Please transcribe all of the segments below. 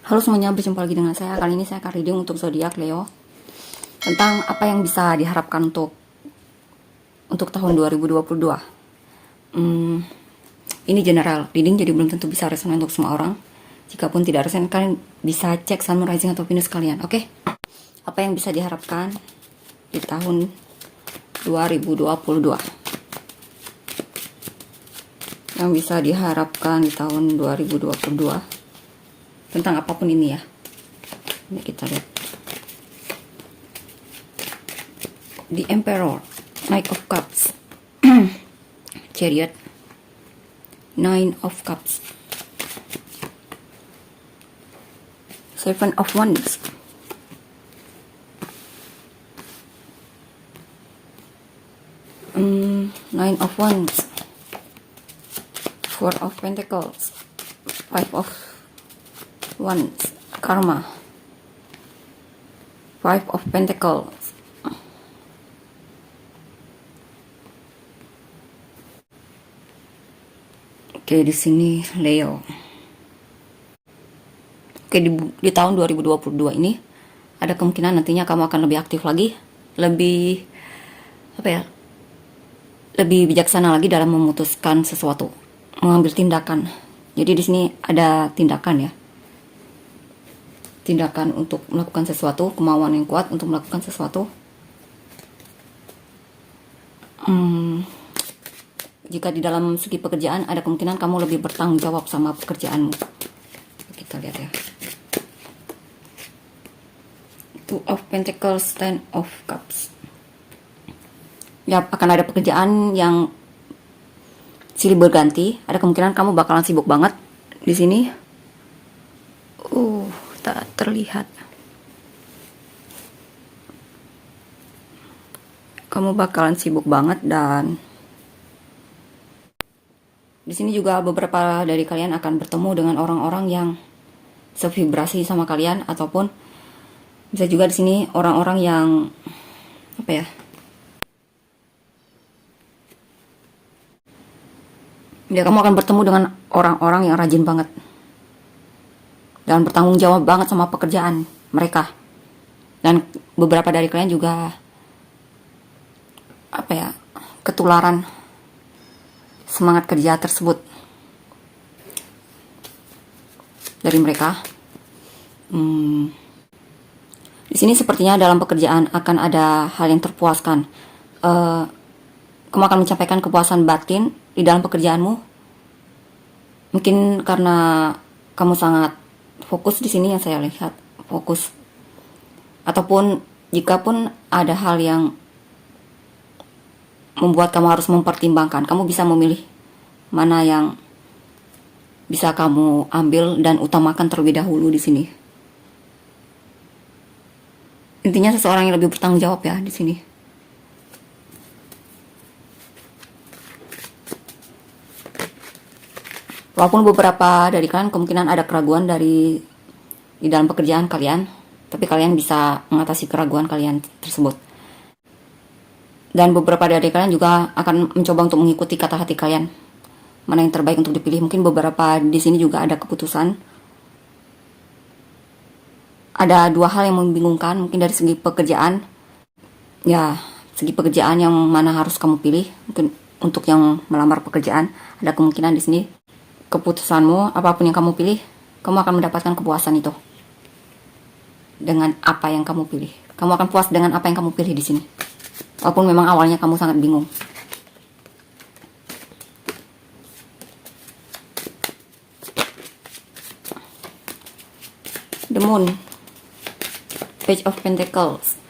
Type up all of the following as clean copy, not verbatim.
Halo semuanya, berjumpa lagi dengan saya. Kali ini saya akan reading untuk zodiak Leo tentang apa yang bisa diharapkan untuk tahun 2022. Ini general reading, jadi belum tentu bisa resonan untuk semua orang. Jikapun tidak resonan, kalian bisa cek Sun, Moon, Rising, atau Venus kalian. Oke? Apa yang bisa diharapkan di tahun 2022? Yang bisa diharapkan di tahun 2022 tentang apapun ini ya. Ini kita lihat. The Emperor, Knight of Cups, Chariot, Nine of Cups, Seven of Wands, Nine of Wands, Four of Pentacles, Five of Wands, Karma, Five of Pentacles. Oke, di sini Leo. Oke, di tahun 2022 ini ada kemungkinan nantinya kamu akan lebih aktif lagi, lebih lebih bijaksana lagi dalam memutuskan sesuatu, mengambil tindakan. Jadi di sini ada tindakan ya. Tindakan untuk melakukan sesuatu, kemauan yang kuat untuk melakukan sesuatu. Jika di dalam segi pekerjaan ada kemungkinan kamu lebih bertanggung jawab sama pekerjaanmu. Kita lihat ya. Two of Pentacles, Ten of Cups. Ya, akan ada pekerjaan yang silih berganti. Ada kemungkinan kamu bakalan sibuk banget di sini. Tak terlihat. Kamu bakalan sibuk banget, dan di sini juga beberapa dari kalian akan bertemu dengan orang-orang yang sevibrasi sama kalian, ataupun bisa juga di sini orang-orang yang kamu akan bertemu dengan orang-orang yang rajin banget dan bertanggung jawab banget sama pekerjaan mereka. Dan beberapa dari kalian juga ketularan semangat kerja tersebut dari mereka. Di sini sepertinya dalam pekerjaan akan ada hal yang terpuaskan. Kamu akan mencapai kepuasan batin di dalam pekerjaanmu. Mungkin karena kamu sangat fokus di sini, yang saya lihat fokus. Ataupun jika pun ada hal yang membuat kamu harus mempertimbangkan, kamu bisa memilih mana yang bisa kamu ambil dan utamakan terlebih dahulu di sini. Intinya seseorang yang lebih bertanggung jawab ya di sini. Walaupun beberapa dari kalian kemungkinan ada keraguan di dalam pekerjaan kalian, tapi kalian bisa mengatasi keraguan kalian tersebut. Dan beberapa dari kalian juga akan mencoba untuk mengikuti kata hati kalian, mana yang terbaik untuk dipilih. Mungkin beberapa di sini juga ada keputusan. Ada dua hal yang membingungkan, mungkin dari segi pekerjaan. Ya, segi pekerjaan yang mana harus kamu pilih. Mungkin untuk yang melamar pekerjaan, ada kemungkinan di sini keputusanmu, apapun yang kamu pilih, kamu akan mendapatkan kepuasan itu. Dengan apa yang kamu pilih, kamu akan puas dengan apa yang kamu pilih di sini. Walaupun memang awalnya kamu sangat bingung. The Moon, Page of Pentacles,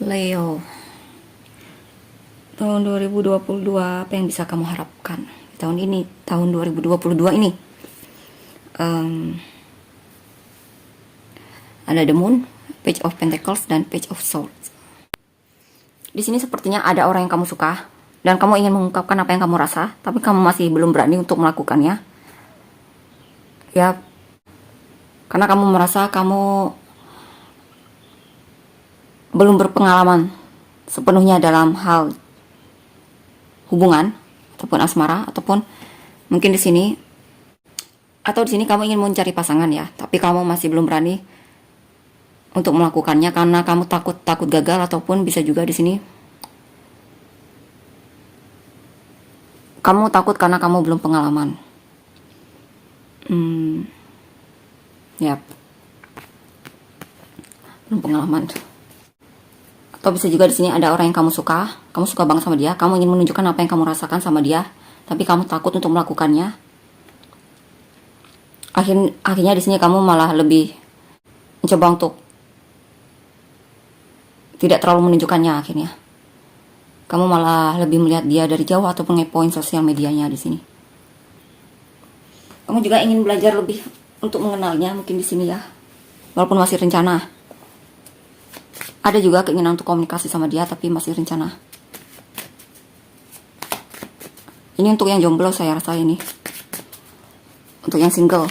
Leo. Tahun 2022, apa yang bisa kamu harapkan di tahun ini, tahun 2022 ini? Ada The Moon, Page of Pentacles, dan Page of Swords. Di sini sepertinya ada orang yang kamu suka dan kamu ingin mengungkapkan apa yang kamu rasa, tapi kamu masih belum berani untuk melakukannya. Ya, karena kamu merasa kamu belum berpengalaman sepenuhnya dalam hal hubungan atau ataupun asmara, ataupun mungkin di sini kamu ingin mencari pasangan ya, tapi kamu masih belum berani untuk melakukannya karena kamu takut gagal, ataupun bisa juga di sini kamu takut karena kamu belum pengalaman. Ya, belum pengalaman. Atau bisa juga di sini ada orang yang kamu suka banget sama dia, kamu ingin menunjukkan apa yang kamu rasakan sama dia, tapi kamu takut untuk melakukannya. Akhirnya di sini kamu malah lebih mencoba untuk tidak terlalu menunjukkannya. Akhirnya kamu malah lebih melihat dia dari jauh ataupun ngepoin sosial medianya di sini. Kamu juga ingin belajar lebih untuk mengenalnya mungkin di sini ya, walaupun masih rencana. Ada juga keinginan untuk komunikasi sama dia, tapi masih rencana. Ini untuk yang jomblo saya rasa ini. Untuk yang single,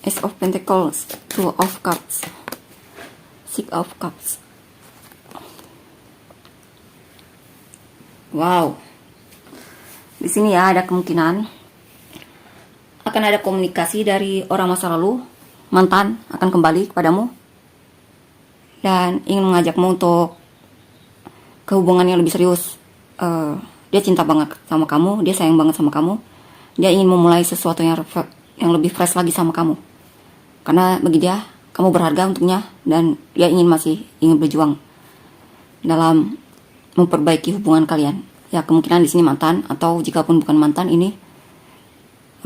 Ace of Pentacles, Two of Cups, Six of Cups. Wow. Di sini ya ada kemungkinan akan ada komunikasi dari orang masa lalu, mantan akan kembali kepadamu dan ingin mengajakmu untuk ke hubungan yang lebih serius. Dia cinta banget sama kamu, dia sayang banget sama kamu, dia ingin memulai sesuatu yang lebih fresh lagi sama kamu. Karena bagi dia, kamu berharga untuknya dan dia masih ingin berjuang dalam memperbaiki hubungan kalian. Ya, kemungkinan di sini mantan, atau jika pun bukan mantan, ini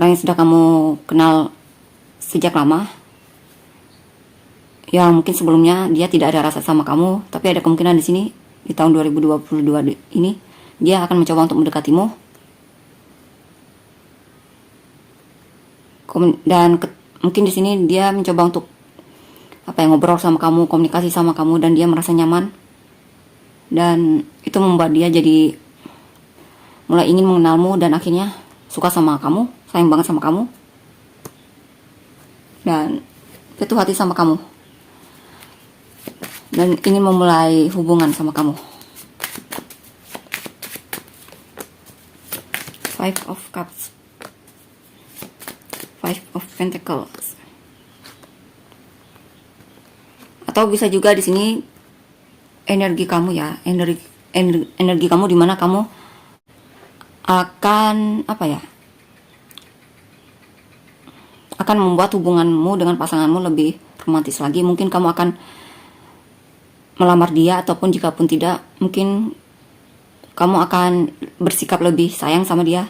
orang yang sudah kamu kenal sejak lama. Ya, mungkin sebelumnya dia tidak ada rasa sama kamu, tapi ada kemungkinan di sini di tahun 2022 ini dia akan mencoba untuk mendekatimu. Dan mungkin di sini dia mencoba untuk ngobrol sama kamu, komunikasi sama kamu, dan dia merasa nyaman. Dan itu membuat dia jadi mulai ingin mengenalmu dan akhirnya suka sama kamu, sayang banget sama kamu, dan jatuh hati sama kamu, dan ingin memulai hubungan sama kamu. Five of Cups, Five of Pentacles. Atau bisa juga di sini energi kamu ya, energi kamu di mana kamu akan akan membuat hubunganmu dengan pasanganmu lebih romantis lagi. Mungkin kamu akan melamar dia, ataupun jika pun tidak, mungkin kamu akan bersikap lebih sayang sama dia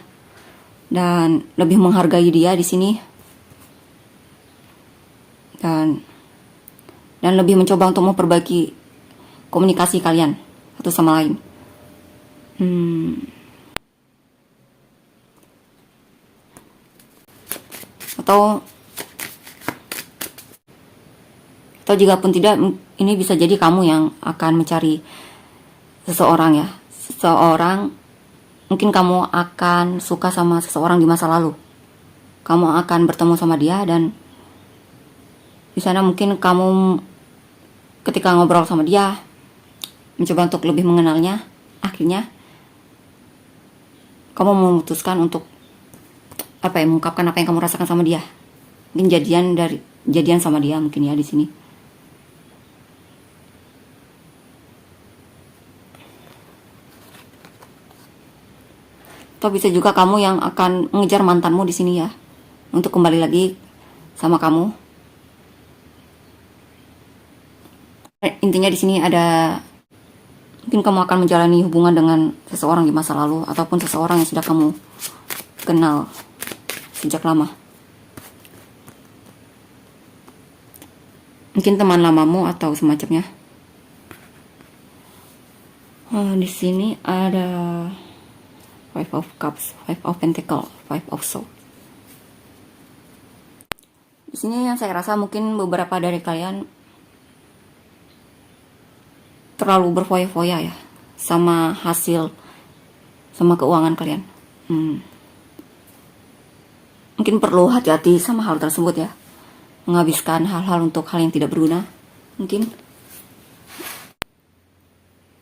dan lebih menghargai dia di sini, dan lebih mencoba untuk memperbaiki komunikasi kalian satu sama lain. Atau jika pun tidak, ini bisa jadi kamu yang akan mencari seseorang ya. Mungkin kamu akan suka sama seseorang di masa lalu. Kamu akan bertemu sama dia, dan di sana mungkin kamu ketika ngobrol sama dia mencoba untuk lebih mengenalnya. Akhirnya kamu memutuskan untuk mengungkapkan apa yang kamu rasakan sama dia. Mungkin jadian sama dia mungkin ya di sini. Atau bisa juga kamu yang akan mengejar mantanmu di sini ya, untuk kembali lagi sama kamu. Intinya di sini ada mungkin kamu akan menjalani hubungan dengan seseorang di masa lalu, ataupun seseorang yang sudah kamu kenal sejak lama. Mungkin teman lamamu atau semacamnya. Di sini ada Five of Cups, Five of Pentacles, Five of Swords. Di sini yang saya rasa mungkin beberapa dari kalian terlalu berfoya-foya ya sama hasil, sama keuangan kalian. Mungkin perlu hati-hati sama hal tersebut ya, menghabiskan hal-hal untuk hal yang tidak berguna. Mungkin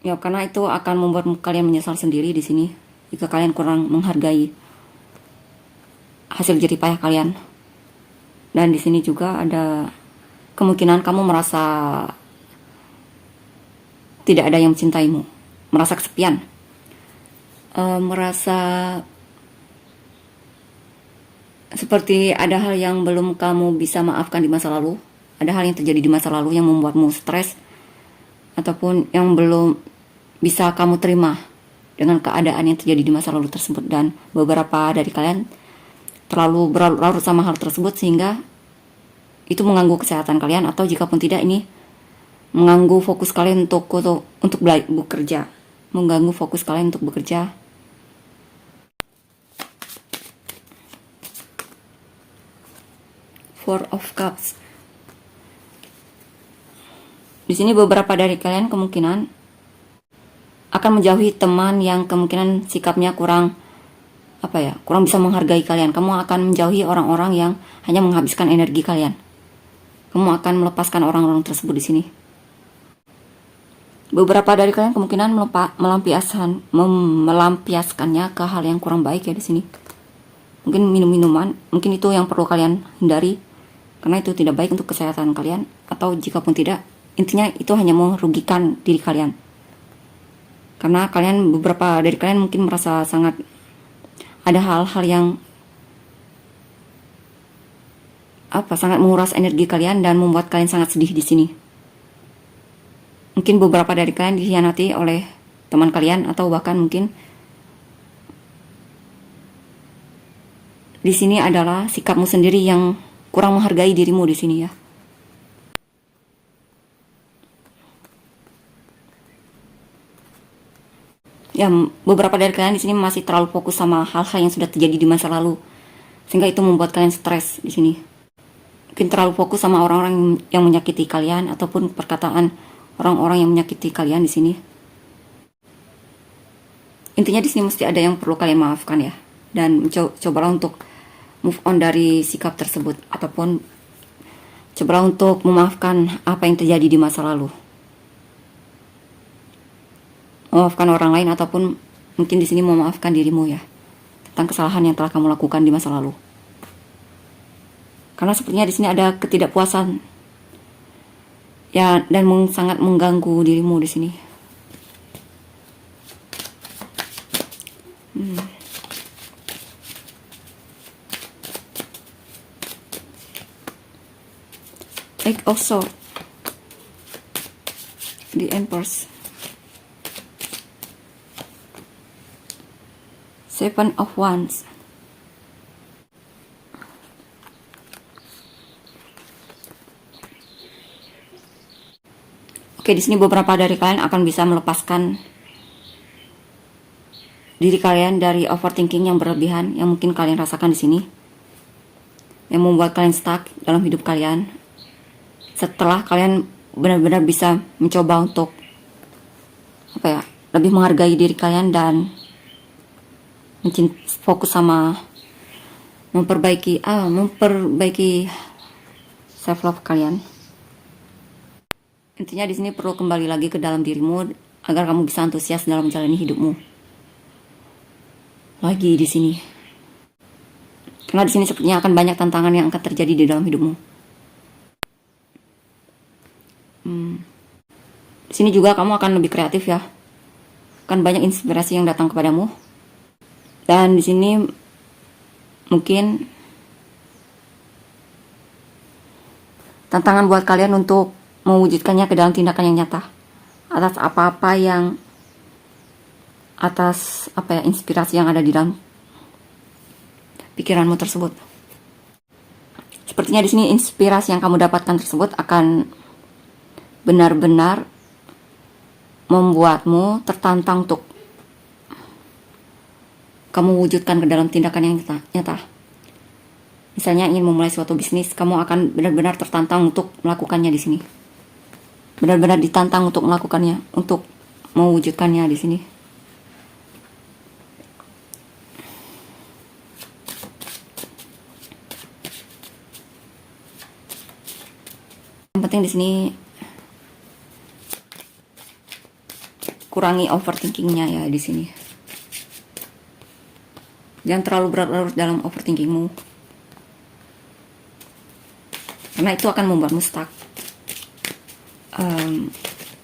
Ya, karena itu akan membuat kalian menyesal sendiri di sini jika kalian kurang menghargai hasil jerih payah kalian. Dan di sini juga ada kemungkinan kamu merasa tidak ada yang mencintaimu, merasa kesepian, merasa seperti ada hal yang belum kamu bisa maafkan di masa lalu, ada hal yang terjadi di masa lalu yang membuatmu stres, ataupun yang belum bisa kamu terima dengan keadaan yang terjadi di masa lalu tersebut. Dan beberapa dari kalian terlalu berlarut sama hal tersebut sehingga itu mengganggu kesehatan kalian, atau jika pun tidak, ini mengganggu fokus kalian untuk bekerja, mengganggu fokus kalian untuk bekerja. Four of Cups. Di sini beberapa dari kalian kemungkinan akan menjauhi teman yang kemungkinan sikapnya kurang bisa menghargai kalian. Kamu akan menjauhi orang-orang yang hanya menghabiskan energi kalian. Kamu akan melepaskan orang-orang tersebut di sini. Beberapa dari kalian kemungkinan melampiaskannya ke hal yang kurang baik ya di sini. Mungkin minum-minuman, mungkin itu yang perlu kalian hindari karena itu tidak baik untuk kesehatan kalian, atau jika pun tidak, intinya itu hanya merugikan diri kalian. Karena beberapa dari kalian mungkin merasa sangat ada hal-hal yang sangat menguras energi kalian dan membuat kalian sangat sedih di sini. Mungkin beberapa dari kalian dikhianati oleh teman kalian, atau bahkan mungkin di sini adalah sikapmu sendiri yang kurang menghargai dirimu di sini ya. Ya, beberapa dari kalian di sini masih terlalu fokus sama hal-hal yang sudah terjadi di masa lalu, sehingga itu membuat kalian stres di sini. Mungkin terlalu fokus sama orang-orang yang menyakiti kalian, ataupun perkataan orang-orang yang menyakiti kalian di sini. Intinya di sini mesti ada yang perlu kalian maafkan ya, dan cobalah untuk move on dari sikap tersebut, ataupun cobalah untuk memaafkan apa yang terjadi di masa lalu. Memaafkan orang lain, ataupun mungkin di sini memaafkan dirimu ya, tentang kesalahan yang telah kamu lakukan di masa lalu. Karena sepertinya di sini ada ketidakpuasan ya, dan sangat mengganggu dirimu di sini. Eight of Swords, the Empress, Seven of Wands. Oke, di sini beberapa dari kalian akan bisa melepaskan diri kalian dari overthinking yang berlebihan yang mungkin kalian rasakan di sini, yang membuat kalian stuck dalam hidup kalian. Setelah kalian benar-benar bisa mencoba untuk lebih menghargai diri kalian dan fokus sama memperbaiki self love kalian. Intinya di sini perlu kembali lagi ke dalam dirimu agar kamu bisa antusias dalam menjalani hidupmu. Lagi di sini. Karena di sini sepertinya akan banyak tantangan yang akan terjadi di dalam hidupmu. Di sini juga kamu akan lebih kreatif ya. Akan banyak inspirasi yang datang kepadamu. Dan di sini mungkin tantangan buat kalian untuk mewujudkannya ke dalam tindakan yang nyata atas inspirasi yang ada di dalam pikiranmu tersebut. Sepertinya di sini inspirasi yang kamu dapatkan tersebut akan benar-benar membuatmu tertantang untuk kamu wujudkan ke dalam tindakan yang nyata. Misalnya ingin memulai suatu bisnis, kamu akan benar-benar tertantang untuk melakukannya di sini. Benar-benar ditantang untuk melakukannya, untuk mewujudkannya di sini. Yang penting di sini kurangi overthinkingnya ya di sini. Jangan terlalu berlarut dalam overthinkingmu, karena itu akan membuatmu stuck.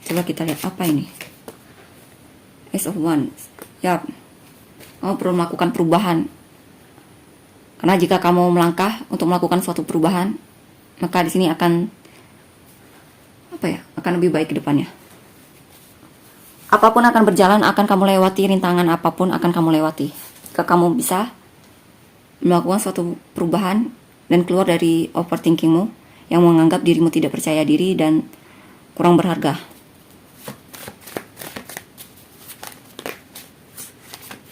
Coba kita lihat apa ini. Ace of Wands. Ya, kamu perlu melakukan perubahan. Karena jika kamu melangkah untuk melakukan suatu perubahan, maka di sini akan akan lebih baik ke depannya. Apapun akan berjalan, akan kamu lewati, rintangan apapun akan kamu lewati. Jika kamu bisa melakukan suatu perubahan dan keluar dari overthinkingmu yang menganggap dirimu tidak percaya diri dan kurang berharga.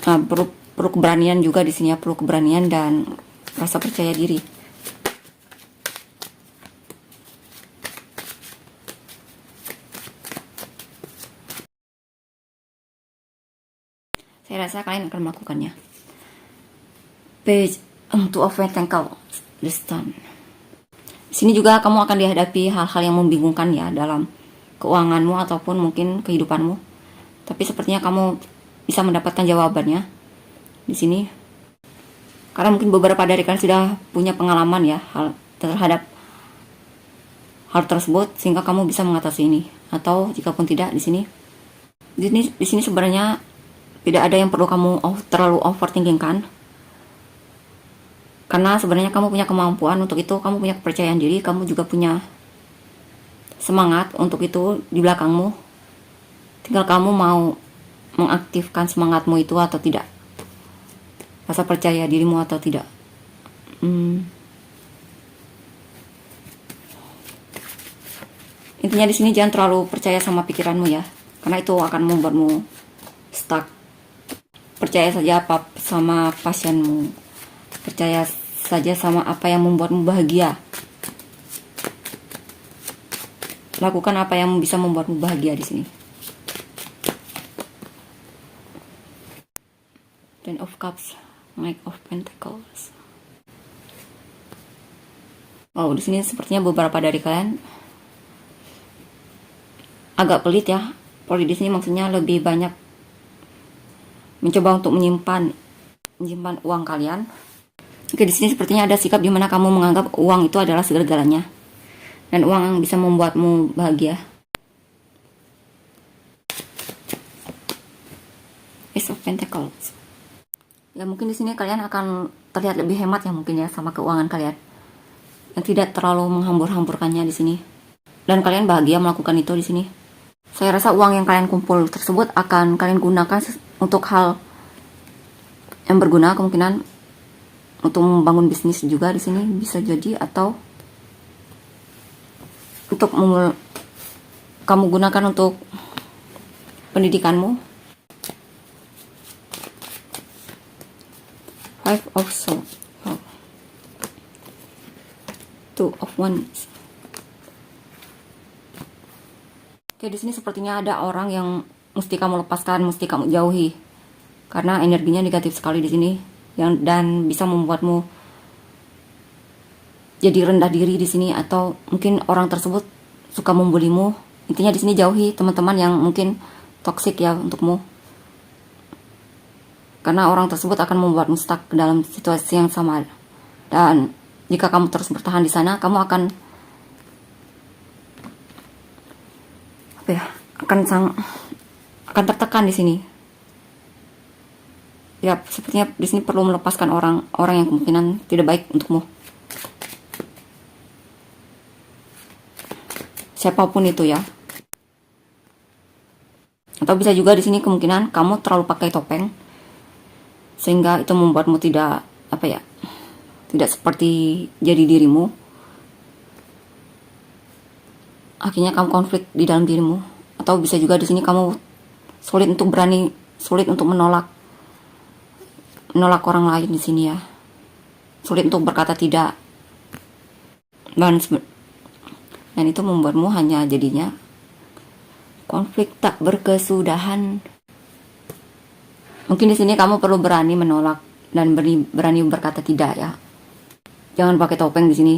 Nah, perlu keberanian juga di sini ya, perlu keberanian dan rasa percaya diri. Saya rasa kalian akan melakukannya. Page Two of Pentacles, the Sun. Di sini juga kamu akan dihadapi hal-hal yang membingungkan ya dalam keuanganmu ataupun mungkin kehidupanmu. Tapi sepertinya kamu bisa mendapatkan jawabannya di sini. Karena mungkin beberapa dari kalian sudah punya pengalaman ya terhadap hal tersebut sehingga kamu bisa mengatasi ini. Atau jika pun tidak di sini sebenarnya tidak ada yang perlu kamu terlalu overthinking kan. Karena sebenarnya kamu punya kemampuan untuk itu, kamu punya kepercayaan diri, kamu juga punya semangat untuk itu di belakangmu. Tinggal kamu mau mengaktifkan semangatmu itu atau tidak, rasa percaya dirimu atau tidak. Intinya di sini jangan terlalu percaya sama pikiranmu ya, karena itu akan membuatmu stuck. Percaya saja sama pasienmu, percaya saja sama apa yang membuatmu bahagia. Lakukan apa yang bisa membuatmu bahagia di sini. Ten of Cups, Knight of Pentacles. Oh, di sini sepertinya beberapa dari kalian agak pelit ya. Pelit di sini maksudnya lebih banyak mencoba untuk menyimpan uang kalian. Oke, di sini sepertinya ada sikap di mana kamu menganggap uang itu adalah segala-galanya dan uang yang bisa membuatmu bahagia. Ace of Pentacles. Ya mungkin di sini kalian akan terlihat lebih hemat ya mungkin ya sama keuangan kalian, yang tidak terlalu menghambur-hamburkannya di sini. Dan kalian bahagia melakukan itu di sini. Saya rasa uang yang kalian kumpul tersebut akan kalian gunakan untuk hal yang berguna, kemungkinan untuk membangun bisnis juga di sini bisa jadi, atau untuk kamu gunakan untuk pendidikanmu. Five of Swords, Two of Wands. Oke, di sini sepertinya ada orang yang mesti kamu lepaskan, mesti kamu jauhi, karena energinya negatif sekali di sini. Dan bisa membuatmu jadi rendah diri di sini, atau mungkin orang tersebut suka membulimu. Intinya di sini jauhi teman-teman yang mungkin toksik ya untukmu, karena orang tersebut akan membuatmu stuck ke dalam situasi yang sama. Dan jika kamu terus bertahan di sana, kamu akan akan tertekan di sini. Ya, sepertinya di sini perlu melepaskan orang yang kemungkinan tidak baik untukmu. Siapapun itu ya. Atau bisa juga di sini kemungkinan kamu terlalu pakai topeng sehingga itu membuatmu tidak tidak seperti jadi dirimu. Akhirnya kamu konflik di dalam dirimu. Atau bisa juga di sini kamu sulit untuk menolak orang lain di sini ya. Sulit untuk berkata tidak. Dan itu membuatmu hanya jadinya konflik tak berkesudahan. Mungkin di sini kamu perlu berani menolak dan berani berkata tidak ya. Jangan pakai topeng di sini,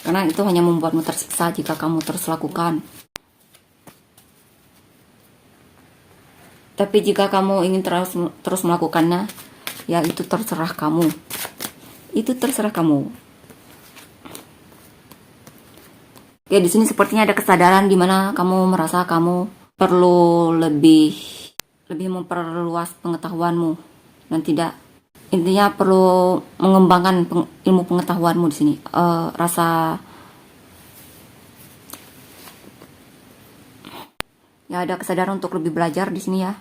karena itu hanya membuatmu tersiksa jika kamu terus lakukan. Tapi jika kamu ingin terus melakukannya, ya itu terserah kamu. Itu terserah kamu. Ya, di sini sepertinya ada kesadaran di mana kamu merasa kamu perlu lebih memperluas pengetahuanmu dan tidak, intinya perlu mengembangkan ilmu pengetahuanmu di sini. Rasa ya, ada kesadaran untuk lebih belajar di sini ya.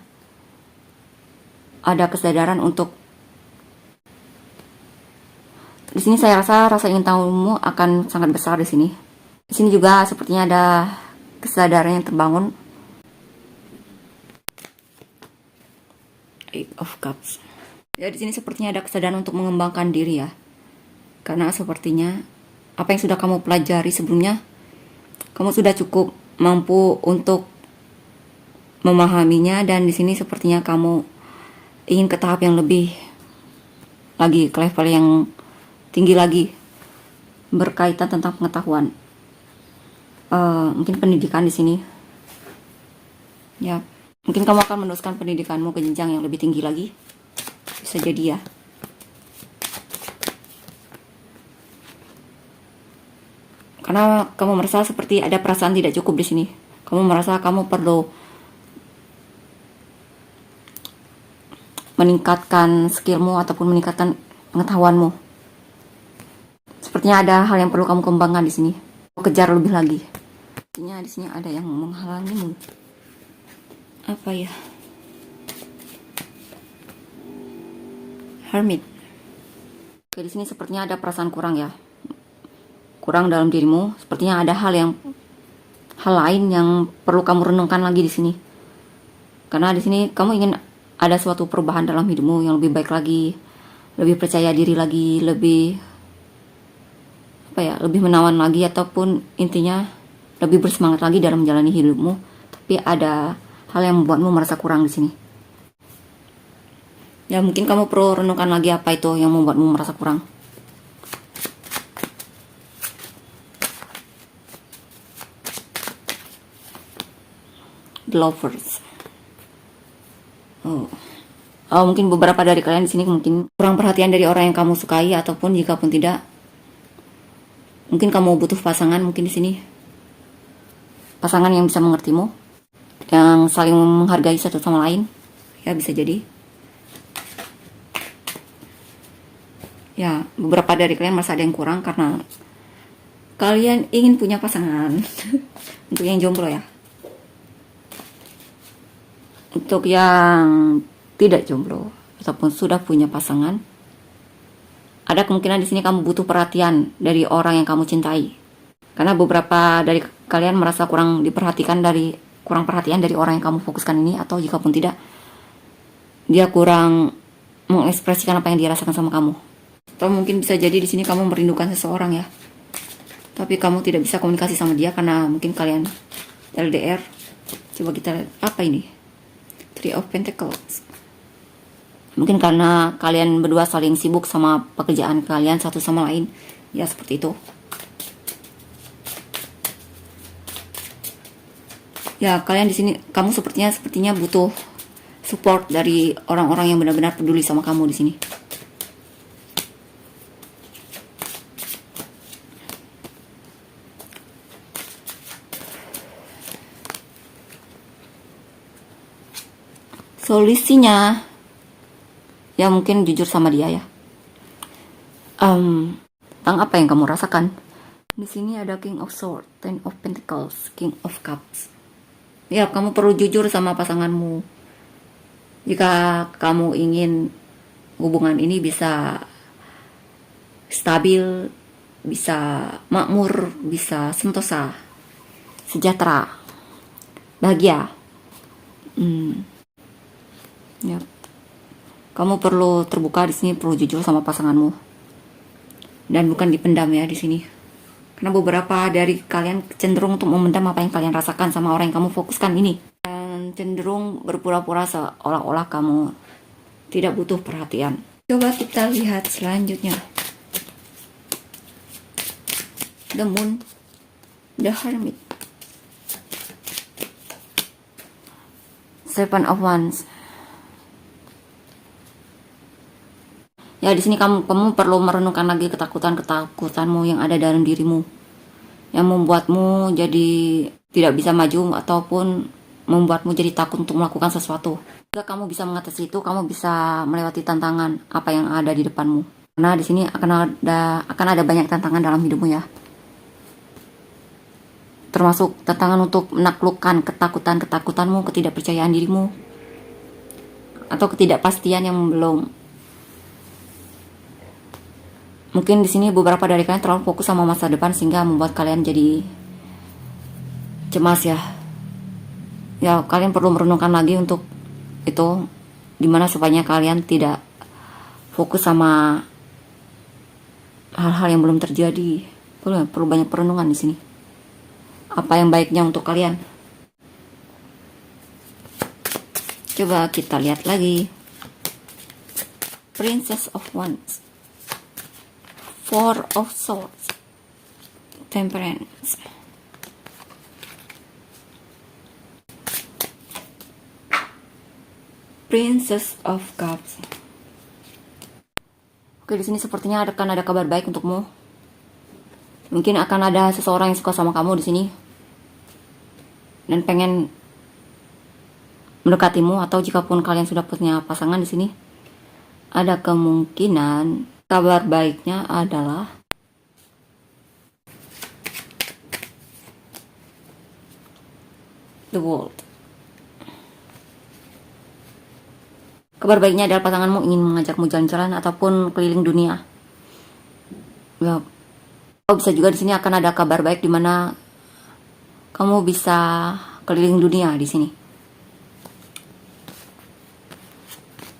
Ada kesadaran untuk di sini, saya rasa ingin tahumu akan sangat besar di sini. Di sini juga sepertinya ada kesadaran yang terbangun. Eight of Cups. Ya, di sini sepertinya ada kesadaran untuk mengembangkan diri ya. Karena sepertinya apa yang sudah kamu pelajari sebelumnya, kamu sudah cukup mampu untuk memahaminya, dan di sini sepertinya kamu ingin ke tahap yang lebih lagi, ke level yang tinggi lagi berkaitan tentang pengetahuan. Mungkin pendidikan di sini. Ya, mungkin kamu akan meneruskan pendidikanmu ke jenjang yang lebih tinggi lagi. Bisa jadi ya. Karena kamu merasa seperti ada perasaan tidak cukup di sini. Kamu merasa kamu perlu meningkatkan skillmu ataupun meningkatkan pengetahuanmu. Sepertinya ada hal yang perlu kamu kembangkan di sini. Kejar lebih lagi. Sepertinya di sini ada yang menghalangimu. Apa ya? Hermit. Oke, di sini sepertinya ada perasaan kurang ya. Kurang dalam dirimu. Sepertinya ada hal lain yang perlu kamu renungkan lagi di sini. Karena di sini kamu ingin ada suatu perubahan dalam hidupmu yang lebih baik lagi, lebih percaya diri lagi, lebih lebih menawan lagi, ataupun intinya lebih bersemangat lagi dalam menjalani hidupmu. Tapi ada hal yang membuatmu merasa kurang di sini. Ya, mungkin kamu perlu renungkan lagi apa itu yang membuatmu merasa kurang. The Lovers. Mungkin beberapa dari kalian di sini mungkin kurang perhatian dari orang yang kamu sukai, ataupun jika pun tidak, mungkin kamu butuh pasangan mungkin di sini. Pasangan yang bisa mengertimu, yang saling menghargai satu sama lain. Ya, bisa jadi. Ya, beberapa dari kalian merasa ada yang kurang karena kalian ingin punya pasangan. Untuk yang jomblo ya. Untuk yang tidak jomblo ataupun sudah punya pasangan, ada kemungkinan di sini kamu butuh perhatian dari orang yang kamu cintai. Karena beberapa dari kalian merasa kurang perhatian dari orang yang kamu fokuskan ini, atau jika pun tidak, dia kurang mengekspresikan apa yang dia rasakan sama kamu. Atau mungkin bisa jadi di sini kamu merindukan seseorang ya. Tapi kamu tidak bisa komunikasi sama dia karena mungkin kalian LDR. Coba kita lihat apa ini? Three of Pentacles. Mungkin karena kalian berdua saling sibuk sama pekerjaan kalian satu sama lain. Ya, seperti itu. Ya, kalian di sini, kamu sepertinya butuh support dari orang-orang yang benar-benar peduli sama kamu di sini. Solusinya ya mungkin jujur sama dia ya. Tentang apa yang kamu rasakan. Di sini ada King of Swords, Ten of Pentacles, King of Cups. Ya, kamu perlu jujur sama pasanganmu. Jika kamu ingin hubungan ini bisa stabil, bisa makmur, bisa sentosa, sejahtera, bahagia. Ya. Kamu perlu terbuka di sini, perlu jujur sama pasanganmu. Dan bukan dipendam ya di sini. Karena beberapa dari kalian cenderung untuk memendam apa yang kalian rasakan sama orang yang kamu fokuskan ini. Dan cenderung berpura-pura seolah-olah kamu tidak butuh perhatian. Coba kita lihat selanjutnya. The Moon, The Hermit. Seven of Wands. Ya, di sini kamu perlu merenungkan lagi ketakutanmu yang ada dalam dirimu, yang membuatmu jadi tidak bisa maju ataupun membuatmu jadi takut untuk melakukan sesuatu. Jika kamu bisa mengatasi itu, kamu bisa melewati tantangan apa yang ada di depanmu. Karena di sini akan ada banyak tantangan dalam hidupmu ya. Termasuk tantangan untuk menaklukkan ketakutanmu, ketidakpercayaan dirimu, atau ketidakpastian yang belum. Mungkin di sini beberapa dari kalian terlalu fokus sama masa depan sehingga membuat kalian jadi cemas ya. Ya, kalian perlu merenungkan lagi untuk itu, dimana supaya kalian tidak fokus sama hal-hal yang belum terjadi. Perlu banyak perenungan di sini. Apa yang baiknya untuk kalian? Coba kita lihat lagi. Princess of Wands, Four of Swords, Temperance, Princess of Cups. Oke, di sini sepertinya akan ada kabar baik untukmu. Mungkin akan ada seseorang yang suka sama kamu di sini dan pengen mendekatimu, atau jika pun kalian sudah punya pasangan di sini, ada kemungkinan kabar baiknya adalah The World. Kabar baiknya adalah pasanganmu ingin mengajakmu jalan-jalan ataupun keliling dunia. Ya, bisa juga di sini akan ada kabar baik di mana kamu bisa keliling dunia di sini.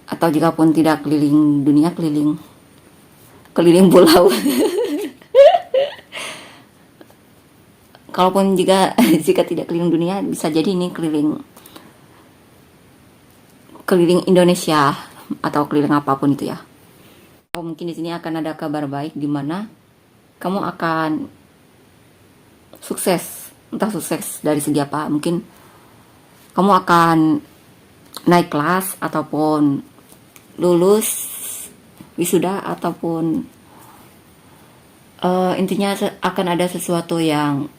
Atau jika pun tidak keliling dunia, keliling pulau. Kalaupun jika tidak keliling dunia, bisa jadi ini keliling Indonesia atau keliling apapun itu ya. Atau mungkin di sini akan ada kabar baik di mana kamu akan sukses, entah sukses dari segi apa. Mungkin kamu akan naik kelas ataupun lulus wisuda, ataupun intinya akan ada sesuatu yang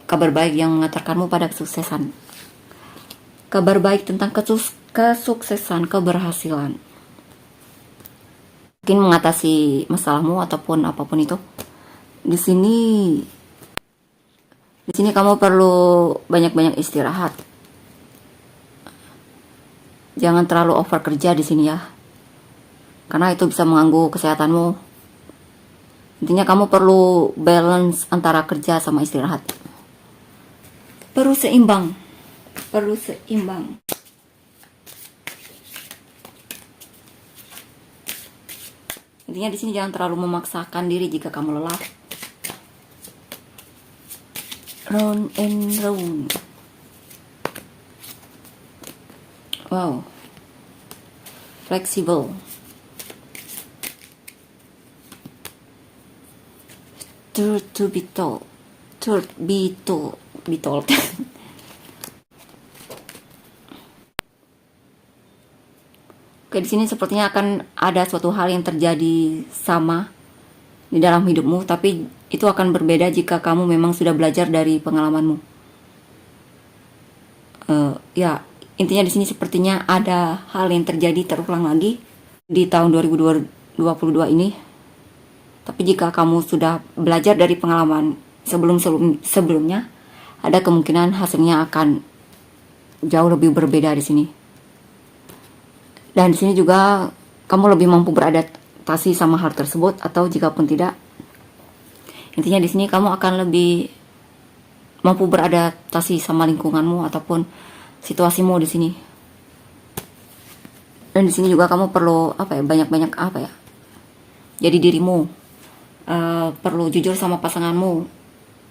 kabar baik yang mengantarkanmu pada kesuksesan. Kabar baik tentang kesuksesan, keberhasilan. Mungkin mengatasi masalahmu ataupun apapun itu. Di sini kamu perlu banyak-banyak istirahat. Jangan terlalu over kerja di sini ya. Karena itu bisa mengganggu kesehatanmu. Intinya kamu perlu balance antara kerja sama istirahat. Perlu seimbang. Intinya di sini jangan terlalu memaksakan diri jika kamu lelah. Round and round. Wow. Flexible. Truth to be told. Be told. Oke, di sini sepertinya akan ada suatu hal yang terjadi sama di dalam hidupmu, tapi itu akan berbeda jika kamu memang sudah belajar dari pengalamanmu. Ya, intinya di sini sepertinya ada hal yang terjadi terulang lagi di tahun 2022 ini. Tapi jika kamu sudah belajar dari pengalaman sebelumnya, ada kemungkinan hasilnya akan jauh lebih berbeda di sini. Dan di sini juga kamu lebih mampu beradaptasi sama hal tersebut, atau jika pun tidak, intinya di sini kamu akan lebih mampu beradaptasi sama lingkunganmu ataupun situasimu di sini. Dan di sini juga kamu perlu banyak-banyak jadi dirimu. Perlu jujur sama pasanganmu.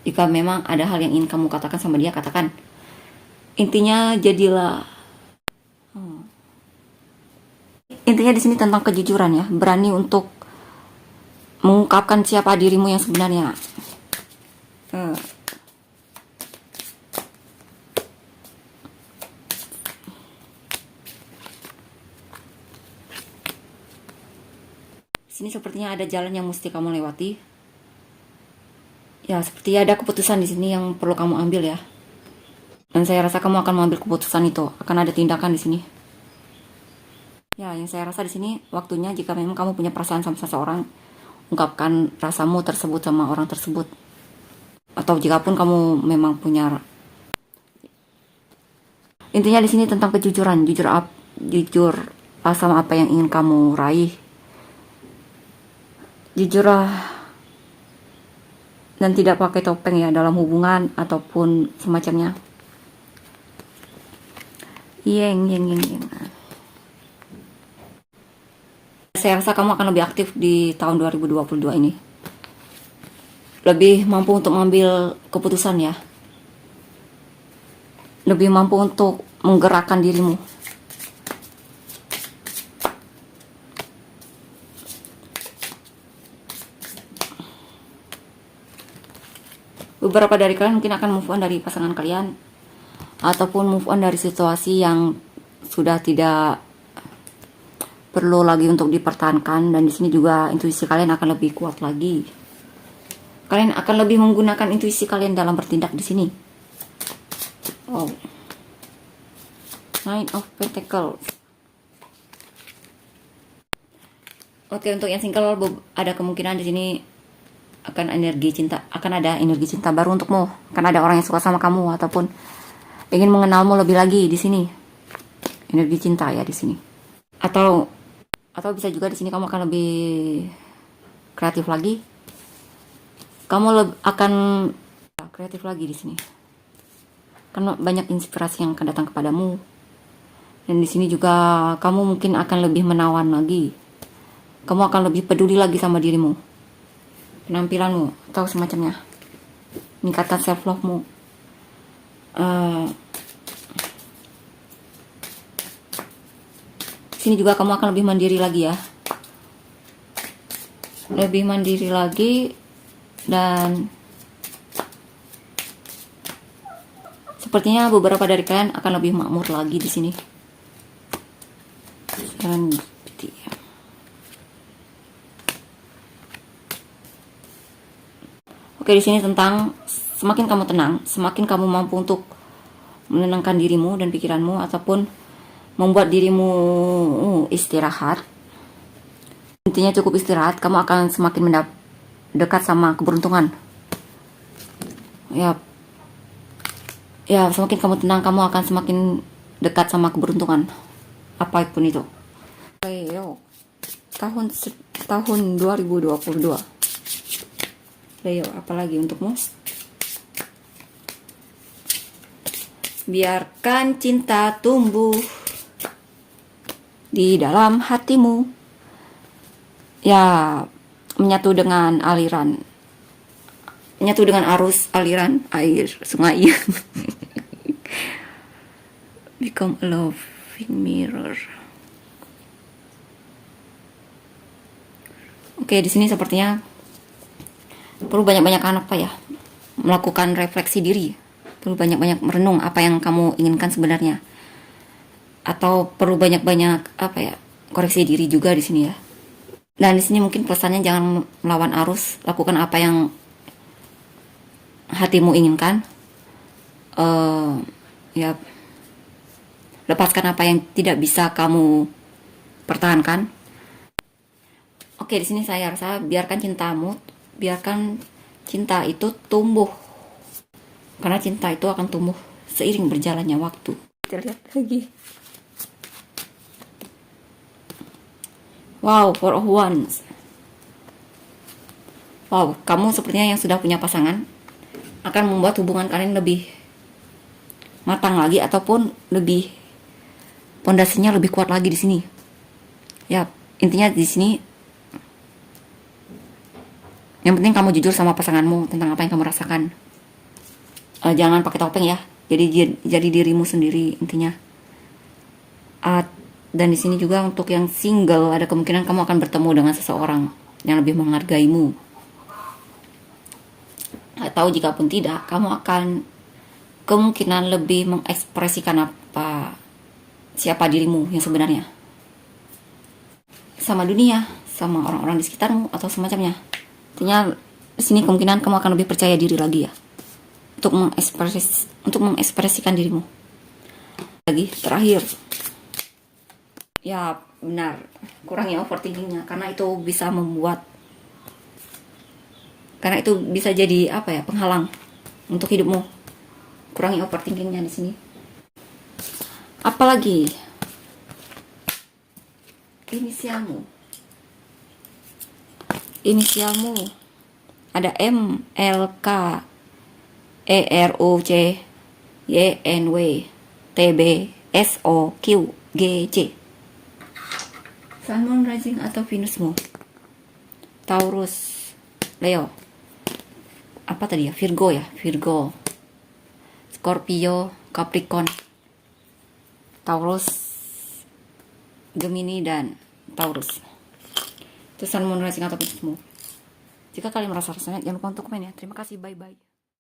Jika memang ada hal yang ingin kamu katakan sama dia, katakan. Intinya jadilah. Intinya di sini tentang kejujuran ya, berani untuk mengungkapkan siapa dirimu yang sebenarnya. sini sepertinya ada jalan yang mesti kamu lewati. Ya, seperti ada keputusan di sini yang perlu kamu ambil ya. Dan saya rasa kamu akan mengambil keputusan itu. Akan ada tindakan di sini. Ya, yang saya rasa di sini waktunya jika memang kamu punya perasaan sama seseorang, ungkapkan rasamu tersebut sama orang tersebut. Atau jika pun kamu memang punya, intinya di sini tentang kejujuran, jujur sama apa yang ingin kamu raih. Jujurlah dan tidak pakai topeng ya dalam hubungan ataupun semacamnya. Yeng. Saya rasa kamu akan lebih aktif di tahun 2022 ini. Lebih mampu untuk mengambil keputusan ya. Lebih mampu untuk menggerakkan dirimu. Beberapa dari kalian mungkin akan move on dari pasangan kalian, ataupun move on dari situasi yang sudah tidak perlu lagi untuk dipertahankan. Dan di sini juga intuisi kalian akan lebih kuat lagi. Kalian akan lebih menggunakan intuisi kalian dalam bertindak di sini. Oh, Nine of Pentacles. Oke, untuk yang single ada kemungkinan di sini akan ada energi cinta baru untukmu. Akan ada orang yang suka sama kamu ataupun ingin mengenalmu lebih lagi di sini. Energi cinta ya di sini. Atau bisa juga di sini kamu akan lebih kreatif lagi. Kamu akan kreatif lagi di sini. Karena banyak inspirasi yang akan datang kepadamu. Dan di sini juga kamu mungkin akan lebih menawan lagi. Kamu akan lebih peduli lagi sama dirimu, penampilanmu atau semacamnya. Meningkatkan self love-mu. Sini juga kamu akan lebih mandiri lagi ya. Lebih mandiri lagi dan sepertinya beberapa dari kalian akan lebih makmur lagi di sini. Dan oke, di sini tentang semakin kamu tenang, semakin kamu mampu untuk menenangkan dirimu dan pikiranmu ataupun membuat dirimu istirahat. Intinya cukup istirahat, kamu akan semakin dekat sama keberuntungan. Ya, semakin kamu tenang, kamu akan semakin dekat sama keberuntungan. Apapun itu. Leo, tahun 2022. Leo, apalagi untukmu? Biarkan cinta tumbuh di dalam hatimu. Ya, menyatu dengan arus aliran air sungai. Become a loving mirror. Oke, di sini sepertinya perlu banyak-banyak melakukan refleksi diri. Perlu banyak-banyak merenung apa yang kamu inginkan sebenarnya. Atau perlu banyak-banyak koreksi diri juga di sini ya. Dan di sini mungkin pesannya jangan melawan arus, lakukan apa yang hatimu inginkan. Lepaskan apa yang tidak bisa kamu pertahankan. Oke, di sini saya rasa biarkan cinta itu tumbuh. Karena cinta itu akan tumbuh seiring berjalannya waktu. Kita lihat lagi. Wow, Four of Wands. Wow, kamu sepertinya yang sudah punya pasangan akan membuat hubungan kalian lebih matang lagi ataupun lebih pondasinya lebih kuat lagi di sini. Ya, intinya di sini yang penting kamu jujur sama pasanganmu tentang apa yang kamu rasakan. Jangan pakai topeng ya. Jadi dirimu sendiri intinya. Dan di sini juga untuk yang single ada kemungkinan kamu akan bertemu dengan seseorang yang lebih menghargaimu. Atau jika pun tidak, kamu akan kemungkinan lebih mengekspresikan siapa dirimu yang sebenarnya sama dunia, sama orang-orang di sekitarmu atau semacamnya. Artinya di sini kemungkinan kamu akan lebih percaya diri lagi ya, untuk mengekspresikan dirimu. Lagi terakhir, ya benar, kurangi overthinkingnya, karena itu bisa jadi penghalang untuk hidupmu. Kurangi overthinkingnya di sini. Apalagi inisialmu ada M, L, K, E, R, O, C, Y, N, W, T, B, S, O, Q, G, C. Sun, Moon, Rising atau Venusmu, Taurus, Leo, Virgo, Scorpio, Capricorn, Taurus, Gemini, dan Taurus. Itu Sun, Moon, Rising atau Venusmu. Jika kalian merasa resonate, jangan lupa untuk komen ya. Terima kasih, bye-bye.